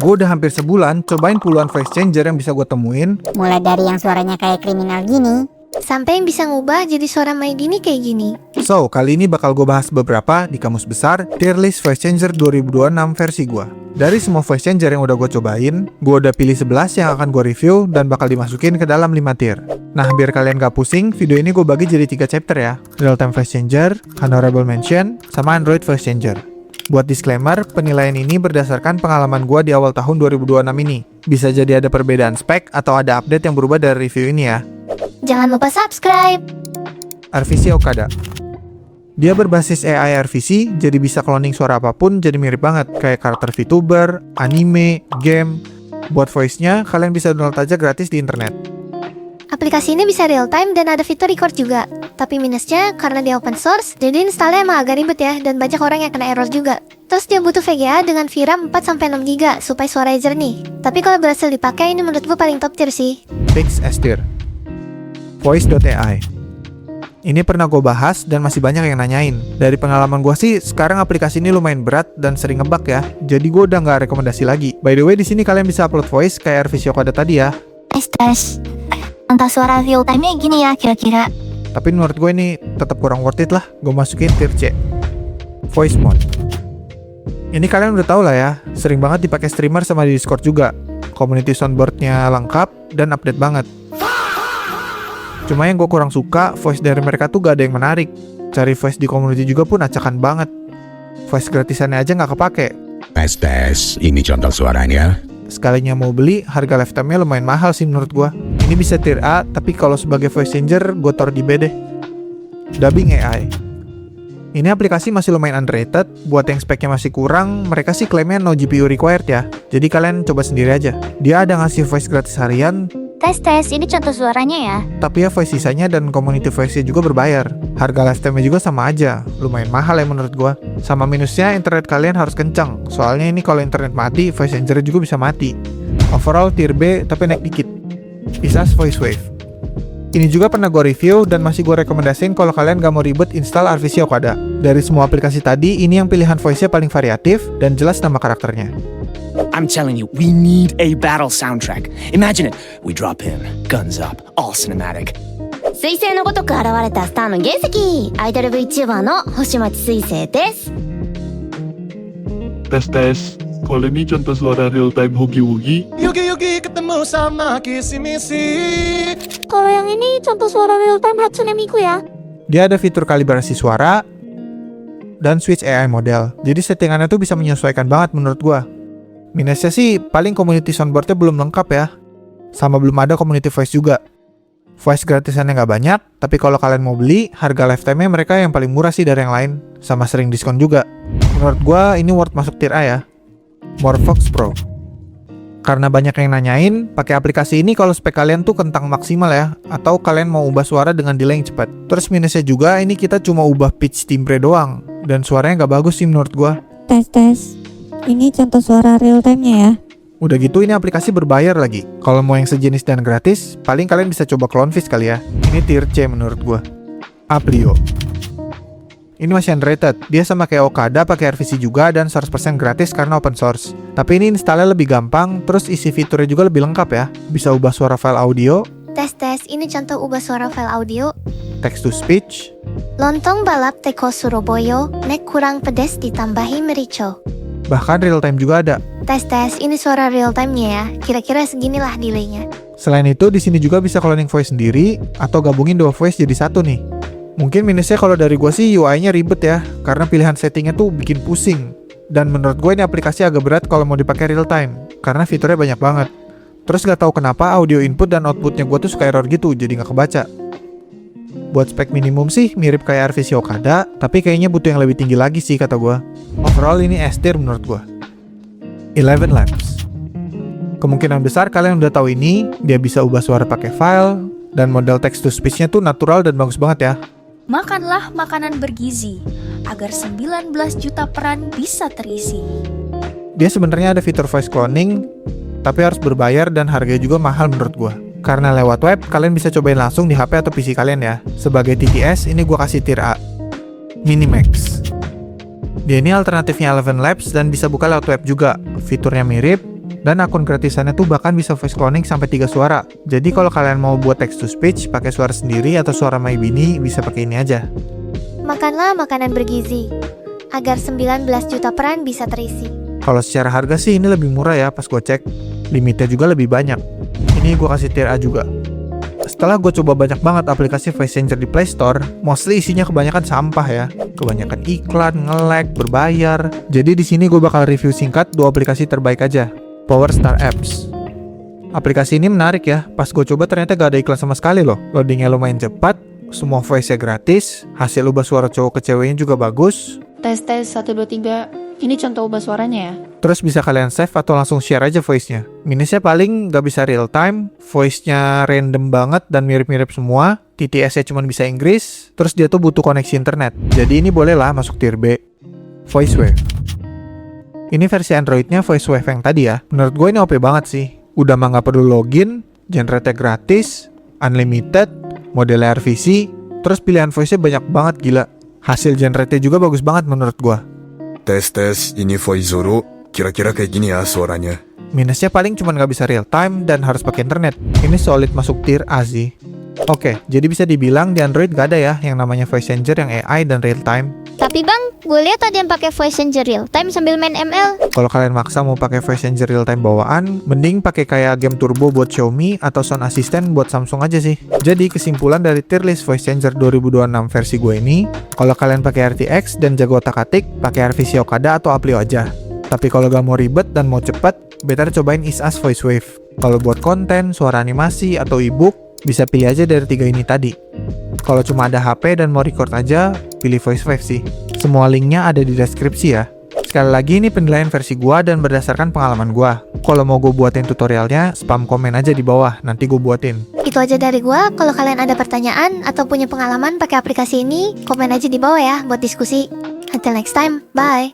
Gue udah hampir sebulan cobain puluhan voice changer yang bisa gue temuin. Mulai dari yang suaranya kayak kriminal gini, sampai yang bisa ngubah jadi suara Maidini kayak gini. So, kali ini bakal gue bahas beberapa di Kamus Besar Tier List Voice Changer 2026 versi gue. Dari semua voice changer yang udah gue cobain, gue udah pilih 11 yang akan gue review dan bakal dimasukin ke dalam 5 tier. Nah, biar kalian gak pusing, video ini gue bagi jadi 3 chapter ya. Real Time Voice Changer, Honorable Mention, sama Android Voice Changer. Buat disclaimer, penilaian ini berdasarkan pengalaman gue di awal tahun 2026 ini. Bisa jadi ada perbedaan spek atau ada update yang berubah dari review ini ya. Jangan lupa subscribe. RVC Okada. Dia berbasis AI RVC, jadi bisa cloning suara apapun, jadi mirip banget kayak karakter VTuber, anime, game. Buat voice-nya, kalian bisa download aja gratis di internet. Aplikasi ini bisa real time dan ada fitur record juga. Tapi minusnya karena dia open source, jadi installnya emang agak ribet ya, dan banyak orang yang kena error juga. Terus dia butuh VGA dengan VRAM 4-6 GB supaya suaranya jernih. Tapi kalau berhasil dipakai, ini menurut gue paling top tier sih. Fix S tier. Voice.ai. Ini pernah gue bahas dan masih banyak yang nanyain. Dari pengalaman gue sih, sekarang aplikasi ini lumayan berat dan sering ngebug ya. Jadi gue udah nggak rekomendasi lagi. By the way, di sini kalian bisa upload voice kayak RVC Okada tadi ya. Tes. Entah suara real time-nya gini ya kira-kira. Tapi menurut gue ini tetap kurang worth it lah. Gue masukin tier C. Voice mode. Ini kalian udah tau lah ya. Sering banget dipakai streamer sama di Discord juga. Community soundboard-nya lengkap dan update banget. Cuma yang gue kurang suka, voice dari mereka tuh gak ada yang menarik. Cari voice di community juga pun acakan banget. Voice gratisannya aja gak kepake. Tes, ini contoh suaranya. Sekalinya mau beli, harga lifetime-nya lumayan mahal sih menurut gue. Ini bisa tier A, tapi kalau sebagai voice changer, gue taruh di B deh. Dubbing AI. Ini aplikasi masih lumayan underrated. Buat yang speknya masih kurang, mereka sih klaimnya no GPU required ya. Jadi kalian coba sendiri aja. Dia ada ngasih voice gratis harian, Tes, ini contoh suaranya ya. tapi ya voice sisanya dan community voice-nya juga berbayar. Harga lifetime-nya juga sama aja, lumayan mahal ya menurut gua. Sama minusnya internet kalian harus kencang, soalnya ini kalau internet mati, voice changer juga bisa mati. Overall tier B tapi naik dikit. Isas Voice Wave. Ini juga pernah gua review dan masih gua rekomendasiin kalau kalian gak mau ribet install RVC Okada. Dari semua aplikasi tadi, ini yang pilihan voice-nya paling variatif dan jelas nama karakternya. I'm telling you, we need a battle soundtrack. Imagine it. We drop in, guns up, all cinematic. 彗星のごとく現れたスターの原石、アイドル VTuber の星町彗星です。 Tes, kalau ini contoh suara real time Hogi-Wogi. Yugi ketemu sama Kisi-Misi. Kalau yang ini contoh suara real time Hatsune Miku ya. Dia ada fitur kalibrasi suara dan switch AI model. Jadi settingannya tuh bisa menyesuaikan banget menurut gua. Minusnya sih paling community soundboard-nya belum lengkap ya. Sama belum ada community voice juga. Voice gratisannya nggak banyak, tapi kalau kalian mau beli, harga lifetime-nya mereka yang paling murah sih dari yang lain. Sama sering diskon juga. Menurut gua ini worth masuk tier A ya. Morphox Pro. Karena banyak yang nanyain, pakai aplikasi ini kalau spek kalian tuh kentang maksimal ya, atau kalian mau ubah suara dengan delay yang cepat. Terus minusnya juga ini kita cuma ubah pitch timbre doang, dan suaranya nggak bagus sih menurut gua. Tes. Ini contoh suara real time-nya ya. Udah gitu ini aplikasi berbayar lagi. Kalau mau yang sejenis dan gratis, paling kalian bisa coba Clonefish kali ya. Ini tier C menurut gua. Aplio. Ini masih underrated. Dia sama kayak Okada pakai RVC juga dan 100% gratis karena open source. Tapi ini installnya lebih gampang, terus isi fiturnya juga lebih lengkap ya. Bisa ubah suara file audio, Tes, ini contoh ubah suara file audio. text to speech, Lontong balap teko Surabaya, nek kurang pedes ditambahi merico. bahkan real time juga ada. Tes, ini suara real time-nya ya. Kira-kira seginilah delay-nya. Selain itu, di sini juga bisa cloning voice sendiri atau gabungin dua voice jadi satu nih. Mungkin minusnya kalau dari gua sih UI-nya ribet ya, karena pilihan settingnya tuh bikin pusing. Dan menurut gue ini aplikasi agak berat kalau mau dipakai real time, karena fiturnya banyak banget. Terus gak tahu kenapa audio input dan outputnya gua tuh suka error gitu, jadi gak kebaca. Buat spek minimum sih mirip kayak RVC Okada, tapi kayaknya butuh yang lebih tinggi lagi sih kata gua. Overall ini S tier menurut gua. 11 Labs. Kemungkinan besar kalian udah tahu ini, dia bisa ubah suara pakai file, dan model text to speech-nya tuh natural dan bagus banget ya. Makanlah makanan bergizi, agar 19 juta peran bisa terisi. Dia sebenarnya ada fitur voice cloning, tapi harus berbayar dan harganya juga mahal menurut gua. Karena lewat web, kalian bisa cobain langsung di HP atau PC kalian ya. Sebagai TTS, ini gua kasih tier A. Minimax. Dia ini alternatifnya 11 Labs dan bisa buka lewat web juga. Fiturnya mirip, Dan akun gratisannya tuh bahkan bisa voice cloning sampai 3 suara. Jadi kalau kalian mau buat text to speech pakai suara sendiri atau suara My Bini, bisa pakai ini aja. Makanlah makanan bergizi, agar 19 juta peran bisa terisi. Kalau secara harga sih ini lebih murah ya pas gue cek. Limitnya juga lebih banyak. Ini gue kasih tier A juga. Setelah gue coba banyak banget aplikasi voice changer di Play Store, mostly isinya kebanyakan sampah ya. Kebanyakan iklan, nge-lag, berbayar. Jadi di sini gue bakal review singkat 2 aplikasi terbaik aja. Power Star Apps. Aplikasi ini menarik ya. Pas gue coba ternyata gak ada iklan sama sekali loh. Loadingnya lumayan cepat, semua voice-nya gratis, hasil ubah suara cowok ke ceweknya juga bagus. Tes 1, 2, 3. Ini contoh ubah suaranya ya. Terus bisa kalian save atau langsung share aja voice-nya. Minusnya paling gak bisa real time, voice-nya random banget dan mirip-mirip semua, TTS-nya cuma bisa Inggris, terus dia tuh butuh koneksi internet. Jadi ini boleh lah masuk tier B. VoiceWave. Ini versi Android-nya VoiceWave yang tadi ya. Menurut gue ini OP banget sih. Udah mah gak perlu login, generate gratis, unlimited, modelnya RVC, terus pilihan voice-nya banyak banget gila. Hasil generate juga bagus banget menurut gue. Tes, ini voice Zoro. Kira-kira kayak gini ya suaranya. Minusnya paling cuma nggak bisa real time dan harus pakai internet. Ini solid masuk tier A sih. Oke, jadi bisa dibilang di Android gak ada ya yang namanya voice changer yang AI dan real time. Tapi bang, gue lihat ada yang pakai voice changer real time sambil main ML. Kalau kalian maksa mau pakai voice changer real time bawaan, mending pakai kayak game turbo buat Xiaomi atau sound assistant buat Samsung aja sih. Jadi kesimpulan dari tier list voice changer 2026 versi gue ini, kalau kalian pakai RTX dan jago otak-atik, pakai RVC Okada atau Aplio aja. Tapi kalau gak mau ribet dan mau cepet, better cobain ISAS VoiceWave. Kalau buat konten, suara animasi, atau ebook, bisa pilih aja dari 3 ini tadi. Kalau cuma ada HP dan mau record aja, pilih VoiceWave sih. Semua linknya ada di deskripsi ya. Sekali lagi ini penilaian versi gua dan berdasarkan pengalaman gua. Kalau mau gue buatin tutorialnya, spam komen aja di bawah, nanti gue buatin. Itu aja dari gua. Kalau kalian ada pertanyaan atau punya pengalaman pakai aplikasi ini, komen aja di bawah ya buat diskusi. Until next time, bye.